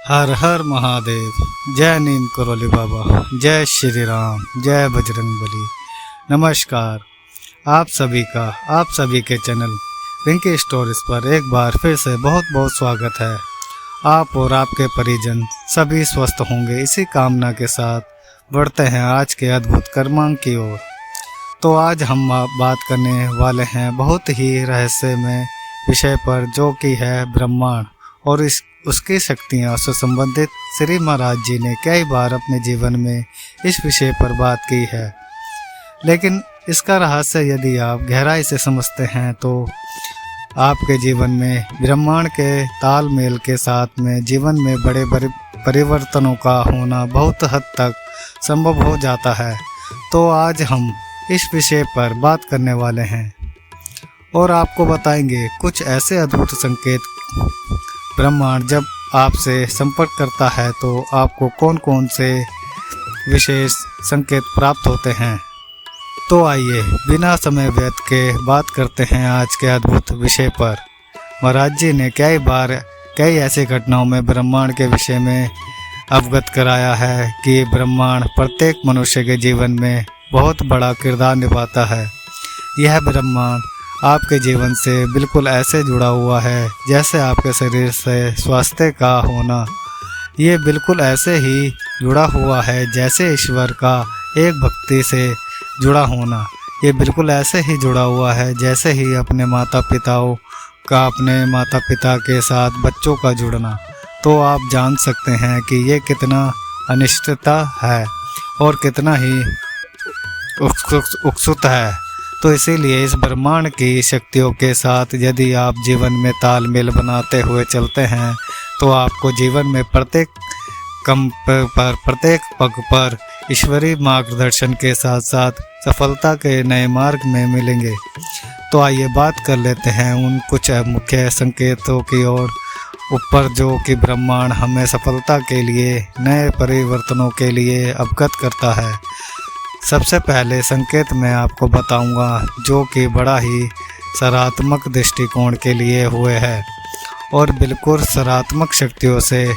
हर हर महादेव। जय नीम करोली बाबा, जय श्री राम, जय बजरंगबली। नमस्कार आप सभी के चैनल रिंकी स्टोरीज पर एक बार फिर से बहुत बहुत स्वागत है। आप और आपके परिजन सभी स्वस्थ होंगे, इसी कामना के साथ बढ़ते हैं आज के अद्भुत कर्मांक की ओर। तो आज हम बात करने वाले हैं बहुत ही रहस्यमय विषय पर, जो कि है ब्रह्मांड और उसकी शक्तियाँ से संबंधित। श्री महाराज जी ने कई बार अपने जीवन में इस विषय पर बात की है, लेकिन इसका रहस्य यदि आप गहराई से समझते हैं तो आपके जीवन में ब्रह्मांड के तालमेल के साथ में जीवन में बड़े बड़े परिवर्तनों का होना बहुत हद तक संभव हो जाता है। तो आज हम इस विषय पर बात करने वाले हैं और आपको बताएंगे कुछ ऐसे अद्भुत संकेत। ब्रह्मांड जब आपसे संपर्क करता है तो आपको कौन कौन से विशेष संकेत प्राप्त होते हैं। तो आइए बिना समय व्यर्थ के बात करते हैं आज के अद्भुत विषय पर। महाराज जी ने कई ऐसी घटनाओं में ब्रह्मांड के विषय में अवगत कराया है कि ब्रह्मांड प्रत्येक मनुष्य के जीवन में बहुत बड़ा किरदार निभाता है। यह ब्रह्मांड आपके जीवन से बिल्कुल ऐसे जुड़ा हुआ है जैसे आपके शरीर से स्वास्थ्य का होना। ये बिल्कुल ऐसे ही जुड़ा हुआ है जैसे ईश्वर का एक भक्ति से जुड़ा होना। ये बिल्कुल ऐसे ही जुड़ा हुआ है जैसे ही अपने माता पिता के साथ बच्चों का जुड़ना। तो आप जान सकते हैं कि ये कितना अनिश्चितता है और कितना ही उत्सुक है। तो इसीलिए इस ब्रह्मांड की शक्तियों के साथ यदि आप जीवन में तालमेल बनाते हुए चलते हैं तो आपको जीवन में प्रत्येक पग पर ईश्वरीय मार्गदर्शन के साथ साथ सफलता के नए मार्ग में मिलेंगे। तो आइए बात कर लेते हैं उन कुछ मुख्य संकेतों की ओर ऊपर, जो कि ब्रह्मांड हमें सफलता के लिए नए परिवर्तनों के लिए अवगत करता है। सबसे पहले संकेत मैं आपको बताऊंगा जो कि बड़ा ही सकारात्मक दृष्टिकोण के लिए हुए है और बिल्कुल सकारात्मक शक्तियों से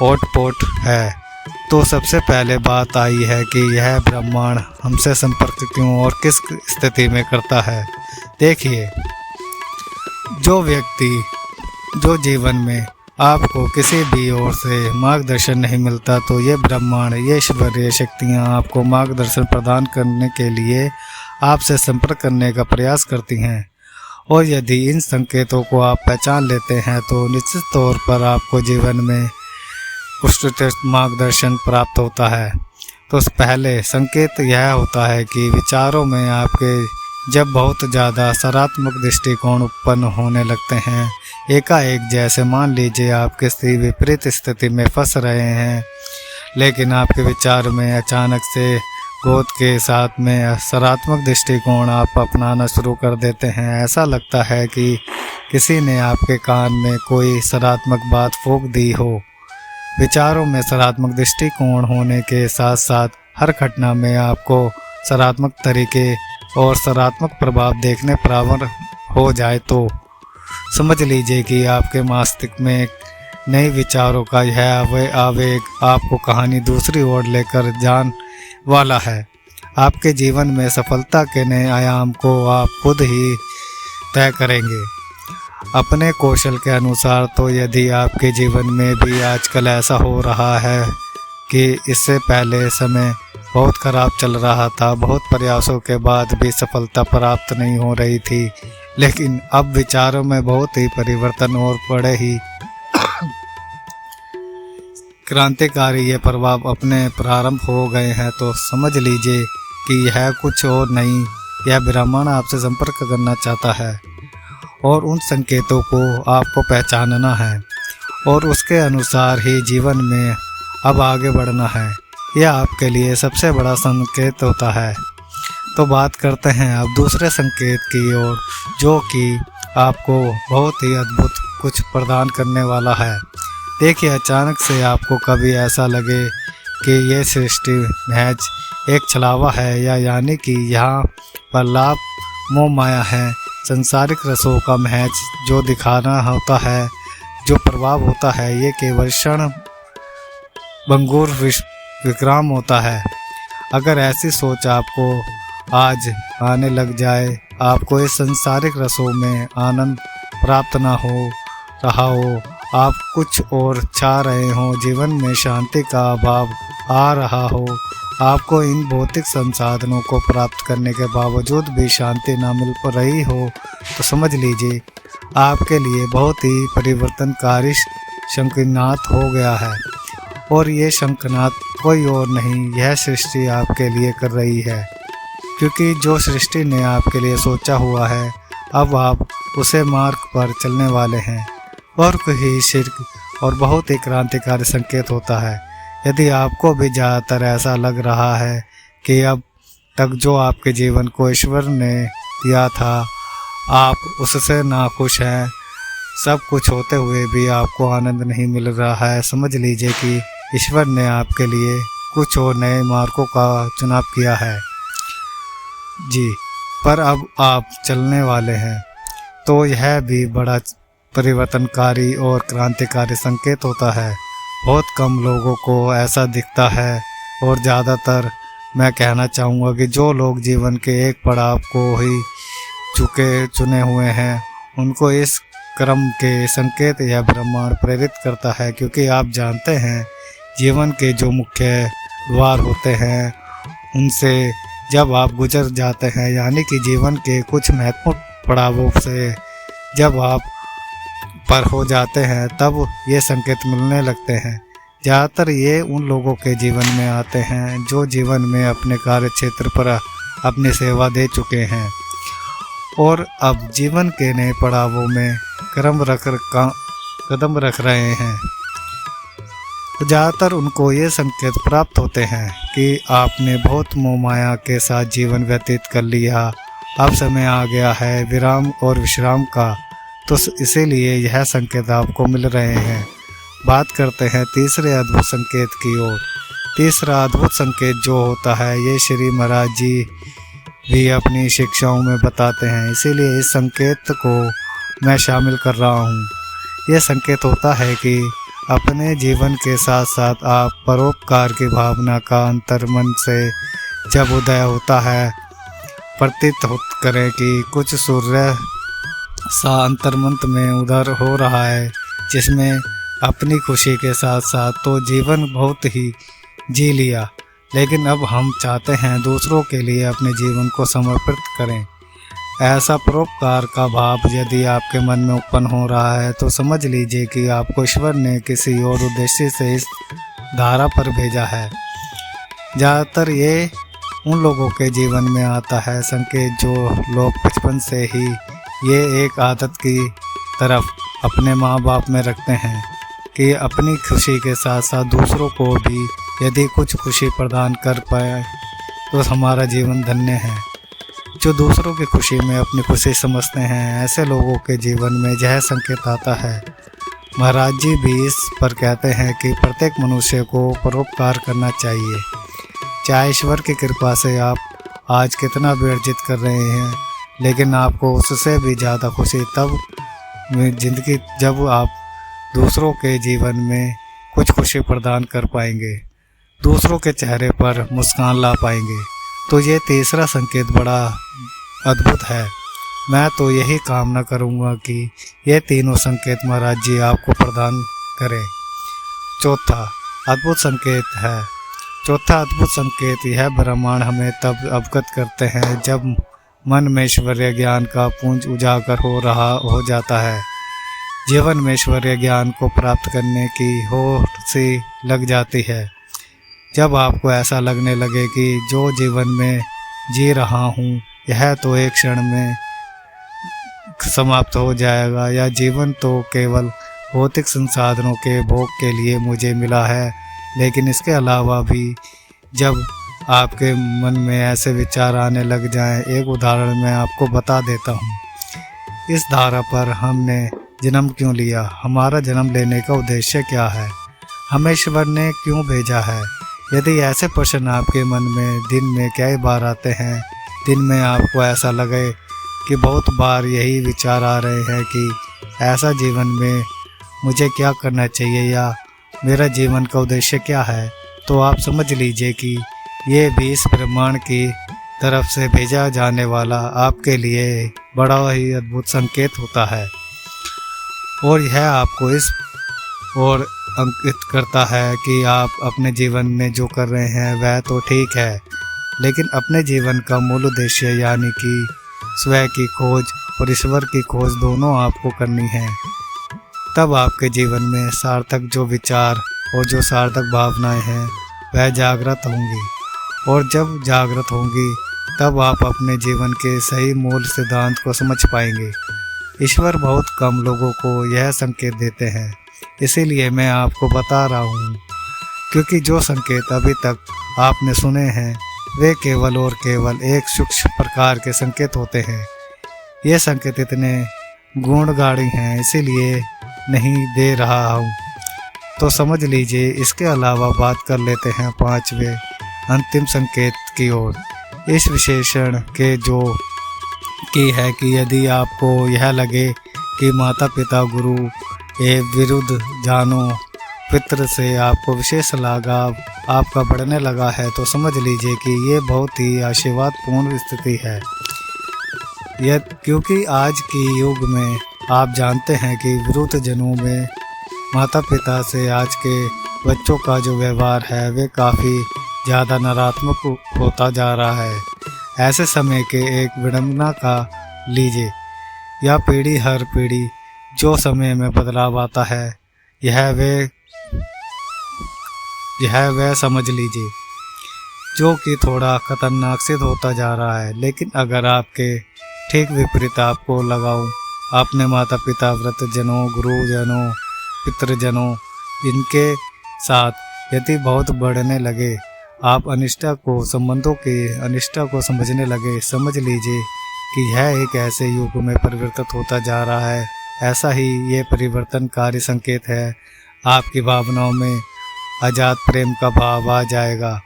ओतप्रोत है। तो सबसे पहले बात आई है कि यह ब्रह्मांड हमसे संपर्क क्यों और किस स्थिति में करता है। देखिए, जो जीवन में आपको किसी भी ओर से मार्गदर्शन नहीं मिलता तो ये ब्रह्मांड, ये ईश्वरीय शक्तियाँ आपको मार्गदर्शन प्रदान करने के लिए आपसे संपर्क करने का प्रयास करती हैं। और यदि इन संकेतों को आप पहचान लेते हैं तो निश्चित तौर पर आपको जीवन में उत्कृष्ट मार्गदर्शन प्राप्त होता है। तो पहले संकेत यह होता है कि विचारों में आपके जब बहुत ज़्यादा सकारात्मक दृष्टिकोण उत्पन्न होने लगते हैं, एकाएक, जैसे मान लीजिए आप किसी विपरीत स्थिति में फंस रहे हैं लेकिन आपके विचार में अचानक से क्रोध के साथ में सकारात्मक दृष्टिकोण आप अपनाना शुरू कर देते हैं। ऐसा लगता है कि किसी ने आपके कान में कोई सकारात्मक बात फूंक दी हो। विचारों में सकारात्मक दृष्टिकोण होने के साथ साथ हर घटना में आपको सकारात्मक तरीके और सकारात्मक प्रभाव देखने प्रारंभ हो जाए तो समझ लीजिए कि आपके मस्तिष्क में नए विचारों का यह आवेग आपको कहानी दूसरी ओर लेकर जाने वाला है। आपके जीवन में सफलता के नए आयाम को आप खुद ही तय करेंगे अपने कौशल के अनुसार। तो यदि आपके जीवन में भी आजकल ऐसा हो रहा है कि इससे पहले समय बहुत खराब चल रहा था, बहुत प्रयासों के बाद भी सफलता प्राप्त नहीं हो रही थी, लेकिन अब विचारों में बहुत ही परिवर्तन और बड़े ही क्रांतिकारी ये प्रभाव अपने प्रारंभ हो गए हैं, तो समझ लीजिए कि यह कुछ और नहीं, यह ब्रह्मांड आपसे संपर्क करना चाहता है और उन संकेतों को आपको पहचानना है और उसके अनुसार ही जीवन में अब आगे बढ़ना है। यह आपके लिए सबसे बड़ा संकेत होता है। तो बात करते हैं अब दूसरे संकेत की ओर, जो कि आपको बहुत ही अद्भुत कुछ प्रदान करने वाला है। देखिए, अचानक से आपको कभी ऐसा लगे कि ये सृष्टि महज एक छलावा है, या यानी कि यहाँ पर लाभ मोह माया है, संसारिक रसों का महज जो दिखाना होता है, जो प्रभाव होता है, ये केवल क्षण भंगुर विक्राम होता है। अगर ऐसी सोच आपको आज आने लग जाए, आपको इस संसारिक रसों में आनंद प्राप्त ना हो रहा हो, आप कुछ और चाह रहे हो, जीवन में शांति का अभाव आ रहा हो, आपको इन भौतिक संसाधनों को प्राप्त करने के बावजूद भी शांति ना मिल रही हो, तो समझ लीजिए आपके लिए बहुत ही परिवर्तनकारी शंखनाद हो गया है। और ये शंखनाद कोई और नहीं, यह सृष्टि आपके लिए कर रही है, क्योंकि जो सृष्टि ने आपके लिए सोचा हुआ है, अब आप उसे मार्ग पर चलने वाले हैं। और ही शिर्क और बहुत ही क्रांतिकारी संकेत होता है। यदि आपको भी ज़्यादातर ऐसा लग रहा है कि अब तक जो आपके जीवन को ईश्वर ने दिया था, आप उससे नाखुश हैं, सब कुछ होते हुए भी आपको आनंद नहीं मिल रहा है, समझ लीजिए कि ईश्वर ने आपके लिए कुछ और नए मार्गों का चुनाव किया है जी। पर अब आप चलने वाले हैं, तो यह भी बड़ा परिवर्तनकारी और क्रांतिकारी संकेत होता है। बहुत कम लोगों को ऐसा दिखता है, और ज़्यादातर मैं कहना चाहूँगा कि जो लोग जीवन के एक पड़ाव को ही चुने हुए हैं, उनको इस क्रम के संकेत या ब्रह्मांड प्रेरित करता है, क्योंकि आप जानते हैं जीवन के जो मुख्य द्वार होते हैं, उनसे जब आप गुजर जाते हैं, यानी कि जीवन के कुछ महत्वपूर्ण पड़ावों से जब आप पर हो जाते हैं, तब ये संकेत मिलने लगते हैं। ज़्यादातर ये उन लोगों के जीवन में आते हैं जो जीवन में अपने कार्य क्षेत्र पर अपनी सेवा दे चुके हैं और अब जीवन के नए पड़ावों में कदम रख रहे हैं। तो ज़्यादातर उनको ये संकेत प्राप्त होते हैं कि आपने बहुत मोह माया के साथ जीवन व्यतीत कर लिया, अब समय आ गया है विराम और विश्राम का, तो इसीलिए यह संकेत आपको मिल रहे हैं। बात करते हैं तीसरे अद्भुत संकेत की ओर। तीसरा अद्भुत संकेत जो होता है, ये श्री महाराज जी भी अपनी शिक्षाओं में बताते हैं, इसीलिए इस संकेत को मैं शामिल कर रहा हूँ। यह संकेत होता है कि अपने जीवन के साथ साथ आप परोपकार की भावना का अंतर्मन से जब उदय होता है, प्रतीत करें कि कुछ सूर्य सा अंतर्मन में उदर हो रहा है, जिसमें अपनी खुशी के साथ साथ तो जीवन बहुत ही जी लिया, लेकिन अब हम चाहते हैं दूसरों के लिए अपने जीवन को समर्पित करें। ऐसा परोपकार का भाव यदि आपके मन में उत्पन्न हो रहा है, तो समझ लीजिए कि आपको ईश्वर ने किसी और उद्देश्य से इस धारा पर भेजा है। ज़्यादातर ये उन लोगों के जीवन में आता है संकेत जो लोग बचपन से ही ये एक आदत की तरफ अपने माँ बाप में रखते हैं कि अपनी खुशी के साथ साथ दूसरों को भी यदि कुछ खुशी प्रदान कर पाए तो हमारा जीवन धन्य है। जो दूसरों की खुशी में अपनी खुशी समझते हैं, ऐसे लोगों के जीवन में यह संकेत आता है। महाराज जी भी इस पर कहते हैं कि प्रत्येक मनुष्य को परोपकार करना चाहिए। चाहे ईश्वर की कृपा से आप आज कितना भी अर्जित कर रहे हैं, लेकिन आपको उससे भी ज़्यादा खुशी तब जिंदगी जब आप दूसरों के जीवन में कुछ खुशी प्रदान कर पाएंगे, दूसरों के चेहरे पर मुस्कान ला पाएंगे। तो ये तीसरा संकेत बड़ा अद्भुत है। मैं तो यही कामना करूँगा कि ये तीनों संकेत महाराज जी आपको प्रदान करें। चौथा अद्भुत संकेत है। चौथा अद्भुत संकेत यह ब्रह्मांड हमें तब अवगत करते हैं जब मन में ईश्वरीय ज्ञान का पुंज उजागर हो जाता है। जीवन में ईश्वरीय ज्ञान को प्राप्त करने की होड़ सी लग जाती है। जब आपको ऐसा लगने लगे कि जो जीवन में जी रहा हूँ यह तो एक क्षण में समाप्त हो जाएगा, या जीवन तो केवल भौतिक संसाधनों के भोग के लिए मुझे मिला है, लेकिन इसके अलावा भी जब आपके मन में ऐसे विचार आने लग जाएं, एक उदाहरण मैं आपको बता देता हूँ। इस धारा पर हमने जन्म क्यों लिया, हमारा जन्म लेने का उद्देश्य क्या है, हमें ईश्वर ने क्यों भेजा है। यदि ऐसे प्रश्न आपके मन में दिन में कई बार आते हैं, दिन में आपको ऐसा लगे कि बहुत बार यही विचार आ रहे हैं कि ऐसा जीवन में मुझे क्या करना चाहिए, या मेरा जीवन का उद्देश्य क्या है, तो आप समझ लीजिए कि ये भी इस ब्रह्मांड की तरफ से भेजा जाने वाला आपके लिए बड़ा ही अद्भुत संकेत होता है। और यह आपको इस ओर अंकित करता है कि आप अपने जीवन में जो कर रहे हैं वह तो ठीक है, लेकिन अपने जीवन का मूल उद्देश्य यानी कि स्वयं की खोज और ईश्वर की खोज दोनों आपको करनी है। तब आपके जीवन में सार्थक जो विचार और जो सार्थक भावनाएं हैं वह जागृत होंगी, और जब जागृत होंगी तब आप अपने जीवन के सही मूल सिद्धांत को समझ पाएंगे। ईश्वर बहुत कम लोगों को यह संकेत देते हैं, इसीलिए मैं आपको बता रहा हूँ, क्योंकि जो संकेत अभी तक आपने सुने हैं वे केवल और केवल एक सूक्ष्म प्रकार के संकेत होते हैं। ये संकेत इतने गुणगाढ़ी हैं, इसीलिए नहीं दे रहा हूँ, तो समझ लीजिए। इसके अलावा बात कर लेते हैं पांचवें अंतिम संकेत की ओर। इस विशेषण के जो की है कि यदि आपको यह लगे कि माता पिता गुरु एवं विरुद्ध जानो पितृ से आपको विशेष लगाव आपका बढ़ने लगा है, तो समझ लीजिए कि ये बहुत ही आशीर्वादपूर्ण स्थिति है। यह क्योंकि आज की युग में आप जानते हैं कि विरुद्ध जनों में माता पिता से आज के बच्चों का जो व्यवहार है वे काफ़ी ज़्यादा नकारात्मक होता जा रहा है। ऐसे समय के एक विडंबना का लीजिए, या पीढ़ी हर पीढ़ी जो समय में बदलाव आता है यह वह समझ लीजिए जो कि थोड़ा खतरनाक सिद्ध होता जा रहा है। लेकिन अगर आपके ठीक विपरीत आपको लगाऊं, अपने माता पिता वृद्धजनों गुरुजनों पितृजनों इनके साथ यदि बहुत बढ़ने लगे, आप अनिष्टा को संबंधों की अनिष्टा को समझने लगे, समझ लीजिए कि यह एक ऐसे युग में परिवर्तित होता जा रहा है। ऐसा ही ये परिवर्तनकारी संकेत है। आपकी भावनाओं में अजात प्रेम का भाव आ जाएगा,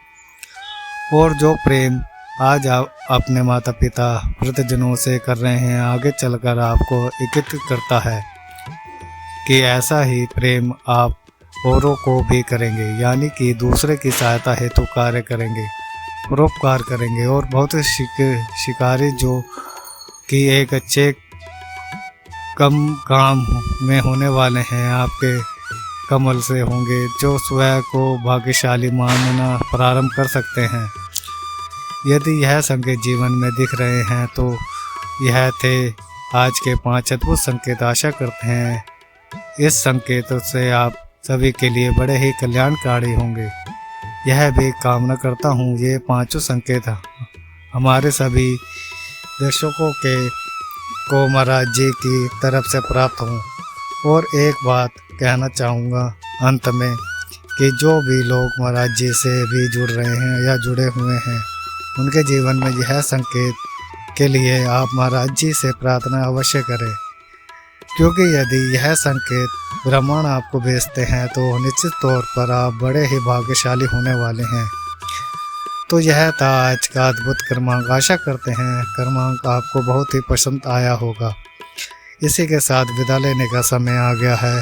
और जो प्रेम आज आप अपने माता पिता वृद्धजनों से कर रहे हैं आगे चलकर आपको एकत्रित करता है कि ऐसा ही प्रेम आप औरों को भी करेंगे, यानी कि दूसरे की सहायता हेतु कार्य करेंगे, परोपकार करेंगे, और बहुत शिकारी जो कि एक अच्छे कम काम में होने वाले हैं आपके कमल से होंगे, जो स्वयं को भाग्यशाली मानना प्रारंभ कर सकते हैं। यदि यह संकेत जीवन में दिख रहे हैं तो यह थे आज के 5 अद्भुत संकेत। आशा करते हैं इस संकेतों से आप सभी के लिए बड़े ही कल्याणकारी होंगे। यह भी कामना करता हूँ ये 5 संकेत हमारे सभी दर्शकों को महाराज जी की तरफ से प्राप्त हों। और एक बात कहना चाहूँगा अंत में कि जो भी लोग महाराज जी से भी जुड़ रहे हैं या जुड़े हुए हैं उनके जीवन में यह संकेत के लिए आप महाराज जी से प्रार्थना अवश्य करें, क्योंकि यदि यह संकेत ब्रह्मांड आपको भेजते हैं तो निश्चित तौर पर आप बड़े ही भाग्यशाली होने वाले हैं। तो यह था आज का अद्भुत क्रमांक। आशा करते हैं क्रमांक आपको बहुत ही पसंद आया होगा। इसी के साथ विदा लेने का समय आ गया है।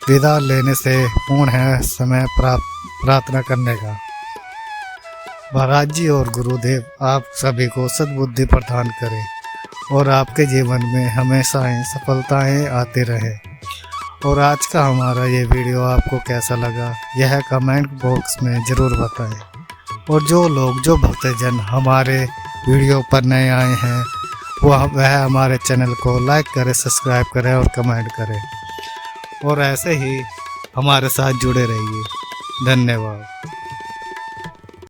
विदा लेने से पूर्ण है समय प्रार्थना करने का। महाराज जी और गुरुदेव आप सभी को सद्बुद्धि प्रदान करें और आपके जीवन में हमेशा सफलताएं आती रहे। और आज का हमारा ये वीडियो आपको कैसा लगा यह कमेंट बॉक्स में ज़रूर बताएं। और जो भक्तजन हमारे वीडियो पर नए आए हैं वह हमारे चैनल को लाइक करें, सब्सक्राइब करें और कमेंट करें, और ऐसे ही हमारे साथ जुड़े रहिए। धन्यवाद।